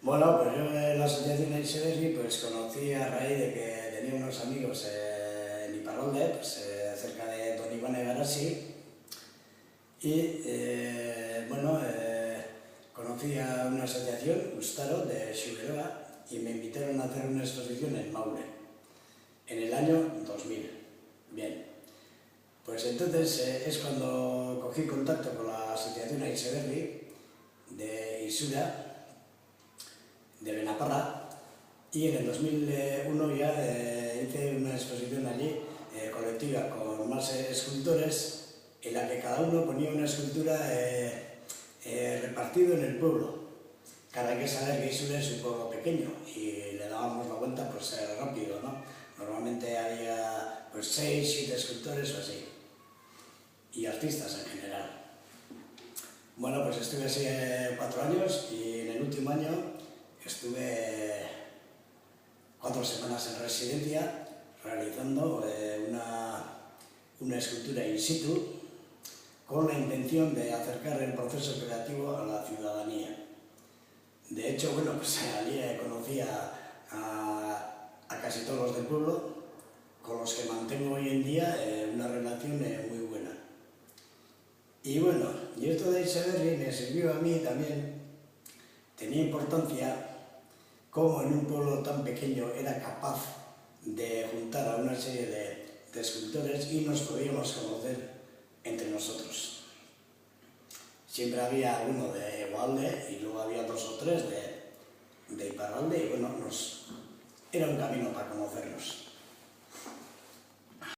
Bueno, pues yo en la asociación Aixeberri pues conocí a raíz de que tenía unos amigos en Iparralde, cerca de Don Iván Egarasi, y conocí a una asociación, Ustaro, de Xuberoa, y me invitaron a hacer una exposición en Maule, en el año 2000. Bien, pues entonces es cuando cogí contacto con la asociación Aixeberri de Isura, de Benaparra, y en el 2001 ya hice una exposición allí colectiva con más escultores, en la que cada uno ponía una escultura repartido en el pueblo. Claro, hay que saber que Isura es un pueblo pequeño y le dábamos la vuelta pues rápido, ¿no? Normalmente había pues 6, 7 escultores o así, y artistas en general. Bueno, pues estuve así 4 años, y en el último año estuve 4 semanas en residencia realizando una escultura in situ con la intención de acercar el proceso creativo a la ciudadanía. De hecho, bueno, pues allí conocí a casi todos los del pueblo, con los que mantengo hoy en día una relación muy buena. Y bueno, y esto de Aixeberri me sirvió a mí también. Tenía importancia cómo en un pueblo tan pequeño era capaz de juntar a una serie de escultores y nos podíamos conocer entre nosotros. Siempre había uno de Egualde y luego había 2 o 3 de Iparralde, y bueno, era un camino para conocernos.